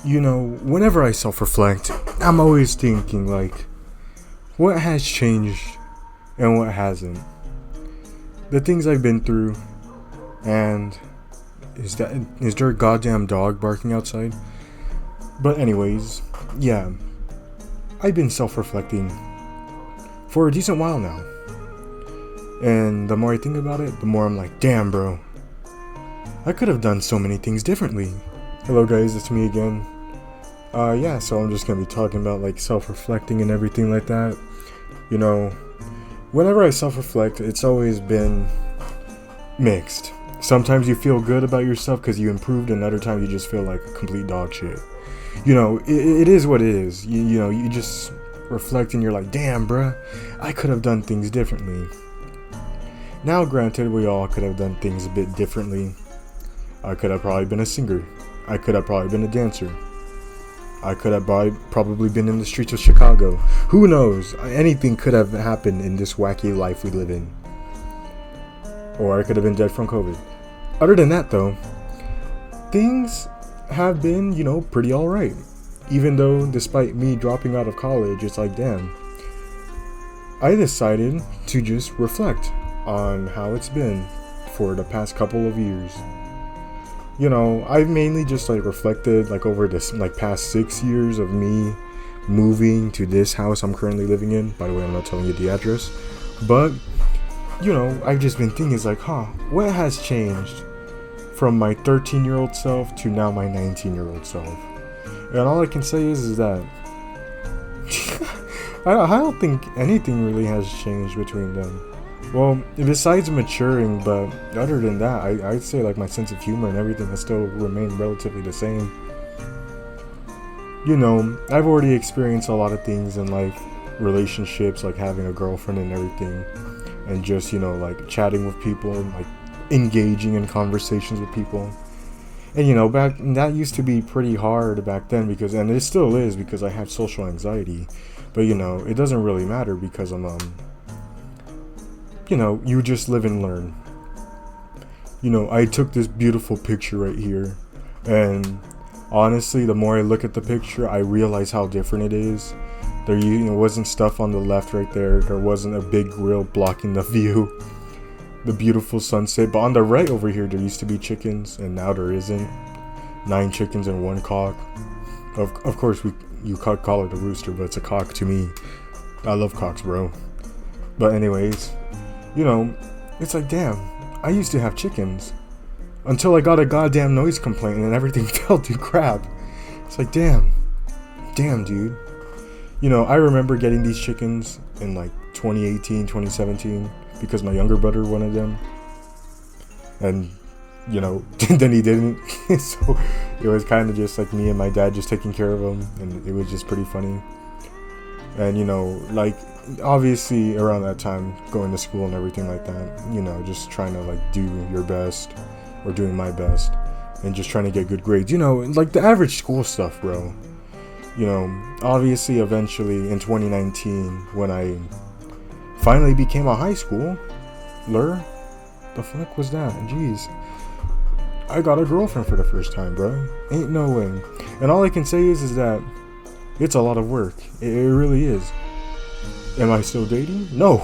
whenever I self-reflect, I'm always thinking, like, what has changed and what hasn't. The things I've been through, and is there a goddamn dog barking outside? But anyways, yeah, I've been self-reflecting for a decent while now. And the more I think about it, the more I'm like, damn, bro, I could have done so many things differently. Hello guys, it's me again. So I'm just gonna be talking about like self-reflecting and everything like that. Whenever I self-reflect, it's always been mixed. Sometimes you feel good about yourself because you improved, and other times you just feel like a complete dog shit. It is what it is. You just reflect and you're like, damn, bruh, I could have done things differently. Now, granted, we all could have done things a bit differently. I could have probably been a singer. I could have probably been a dancer. I could have probably been in the streets of Chicago. Who knows? Anything could have happened in this wacky life we live in. Or I could have been dead from COVID. Other than that, though, things have been, pretty alright. Even though, despite me dropping out of college, it's like, damn. I decided to just reflect on how it's been for the past couple of years. I've mainly just reflected over this past 6 years of me moving to this house I'm currently living in. By the way, I'm not telling you the address, but I've just been thinking, what has changed from my 13-year-old self to now my 19-year-old self? And all I can say is that I don't think anything really has changed between them. Well, besides maturing, but other than that, I'd say my sense of humor and everything has still remained relatively the same. I've already experienced a lot of things in relationships, having a girlfriend and everything, and just chatting with people and engaging in conversations with people. And back that used to be pretty hard back then and it still is because I have social anxiety. But it doesn't really matter because I'm you just live and learn. I took this beautiful picture right here, and honestly, the more I look at the picture, I realize how different it is. There wasn't stuff on the left right there. There wasn't a big grill blocking the view, the beautiful sunset. But on the right over here, there used to be chickens, and now there isn't. 9 chickens and 1 cock. Of course, you call it a rooster, but it's a cock to me. I love cocks, bro. But anyways, it's like, damn, I used to have chickens until I got a goddamn noise complaint and everything fell to crap. It's like, damn, dude. I remember getting these chickens in 2018, 2017 because my younger brother wanted them. And, then he didn't. So it was kind of just me and my dad just taking care of them. And it was just pretty funny. And, obviously around that time going to school and everything like that, just trying to do your best or doing my best and just trying to get good grades, the average school stuff, bro. Obviously eventually in 2019 when I finally became a high schooler, the fuck was that? Jeez, I got a girlfriend for the first time, bro. Ain't no way. And all I can say is that it's a lot of work. It really is. Am I still dating? No.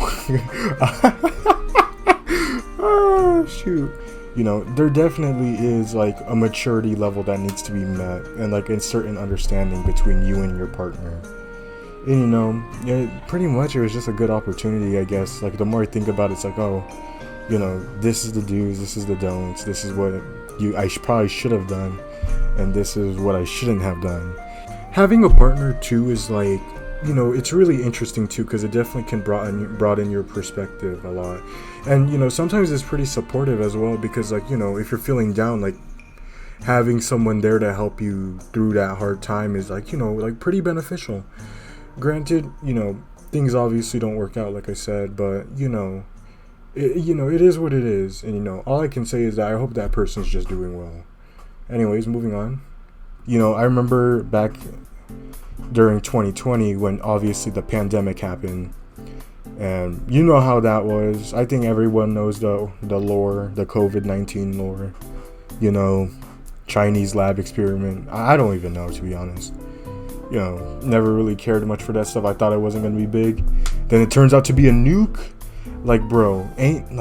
Oh, shoot. There definitely is a maturity level that needs to be met and a certain understanding between you and your partner. And pretty much it was just a good opportunity, I guess. The more I think about it, it's this is the do's, this is the don'ts, this is what I probably should have done, and this is what I shouldn't have done. Having a partner too is it's really interesting too because it definitely can broaden your perspective a lot. And sometimes it's pretty supportive as well because if you're feeling down, having someone there to help you through that hard time is pretty beneficial. Granted, things obviously don't work out like I said, but it is what it is. And all I can say is that I hope that person's just doing well. Anyways, moving on. I remember back during 2020 when obviously the pandemic happened, and you know how that was. I think everyone knows the lore, the COVID-19 lore. Chinese lab experiment. I don't even know, to be honest. You know, never really cared much for that stuff. I thought it wasn't gonna be big. Then it turns out to be a nuke. Like, bro, ain't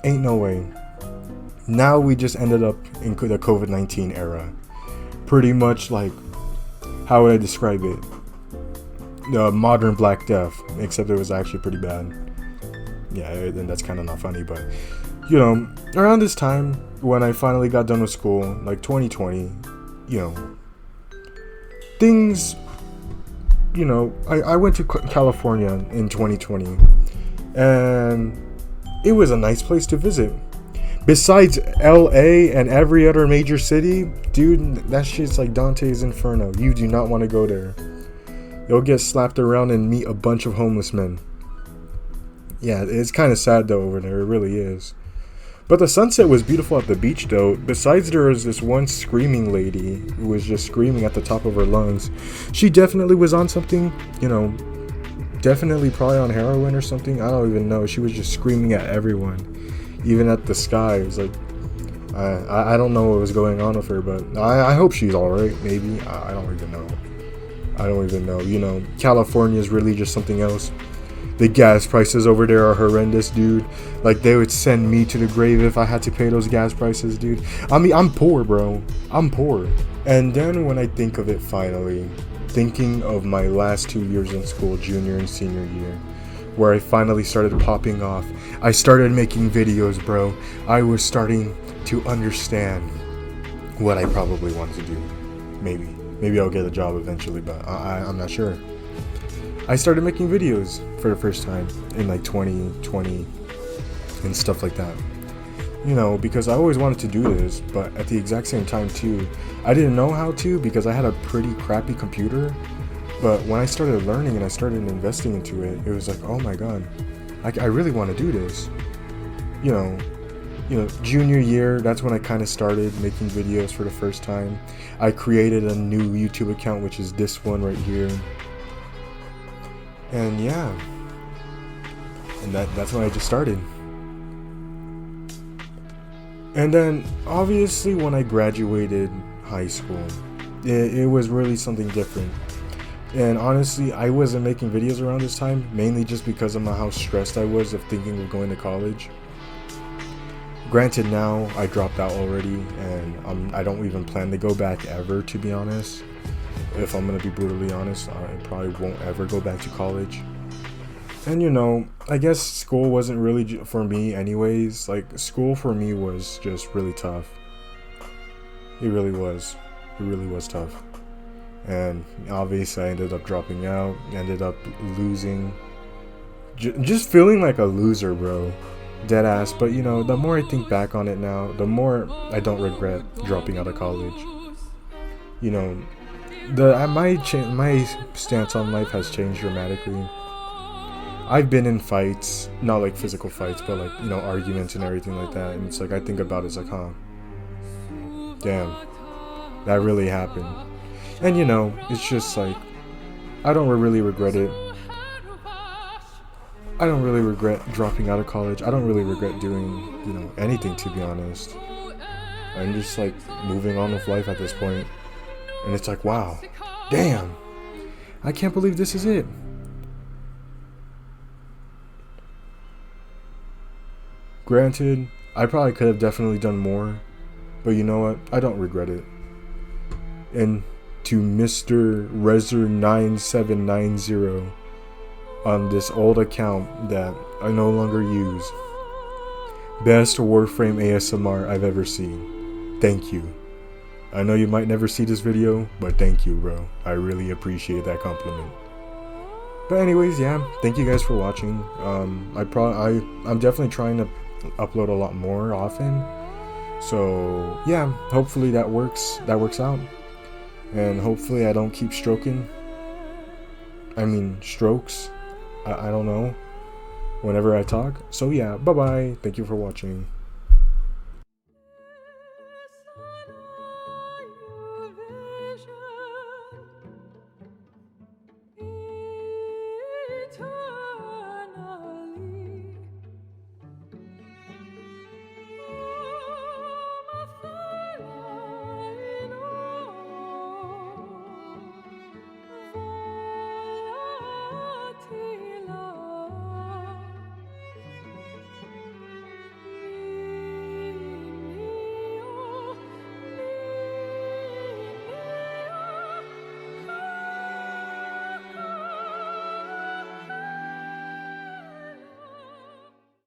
no way. Now we just ended up in the COVID-19 era. Pretty much like, how would I describe it? The modern Black Death, except it was actually pretty bad. Yeah, and that's kind of not funny, but you know, around this time when I finally got done with school, like 2020, you know, things, you know, I went to California in 2020, and it was a nice place to visit. Besides LA and every other major city, dude, that shit's like Dante's Inferno. You do not want to go there. You'll get slapped around and meet a bunch of homeless men. Yeah, it's kind of sad though over there. It really is. But the sunset was beautiful at the beach though. Besides, there was this one screaming lady who was just screaming at the top of her lungs. She definitely was on something, you know, definitely probably on heroin or something. I don't even know. She was just screaming at everyone, even at the sky. It was like, I don't know what was going on with her, but I hope she's alright, maybe. I don't even know. I don't even know. You know, California is really just something else. The gas prices over there are horrendous, dude. Like, they would send me to the grave if I had to pay those gas prices, dude. I mean, I'm poor, bro. I'm poor. And then when I think of it finally, thinking of my last 2 years in school, junior and senior year, where I finally started popping off. I started making videos, bro. I was starting to understand what I probably wanted to do. Maybe I'll get a job eventually, but I'm not sure. I started making videos for the first time in like 2020 and stuff like that. You know, because I always wanted to do this, but at the exact same time too, I didn't know how to because I had a pretty crappy computer. But when I started learning and I started investing into it, it was like, oh my god, I really want to do this. You know, junior year, that's when I kind of started making videos for the first time. I created a new YouTube account, which is this one right here. And yeah, and that's when I just started. And then obviously when I graduated high school, it was really something different. And honestly, I wasn't making videos around this time, mainly just because of how stressed I was of thinking of going to college. Granted, now I dropped out already, and I don't even plan to go back ever, to be honest. If I'm gonna be brutally honest, I probably won't ever go back to college. And you know, I guess school wasn't really for me anyways. Like, school for me was just really tough. It really was. It really was tough. And obviously I ended up dropping out, ended up losing. Just feeling like a loser, bro. Dead ass. But you know, the more I think back on it now, the more I don't regret dropping out of college. You know, my stance on life has changed dramatically. I've been in fights, not like physical fights, but like, you know, arguments and everything like that. And it's like, I think about it, it's like, huh, damn, that really happened. And you know, it's just like, I don't really regret it. I don't really regret dropping out of college. I don't really regret doing, you know, anything, to be honest. I'm just like moving on with life at this point. And it's like, wow, damn, I can't believe this is it. Granted, I probably could have definitely done more, but you know what? I don't regret it. And to Mr. Rezer9790 on this old account that I no longer use, best Warframe ASMR I've ever seen. Thank you. I know you might never see this video, but thank you, bro. I really appreciate that compliment. But anyways, yeah, thank you guys for watching. I'm definitely trying to upload a lot more often. So yeah, hopefully that works out. And hopefully I don't keep strokes. I don't know, whenever I talk. So yeah, bye bye. Thank you for watching.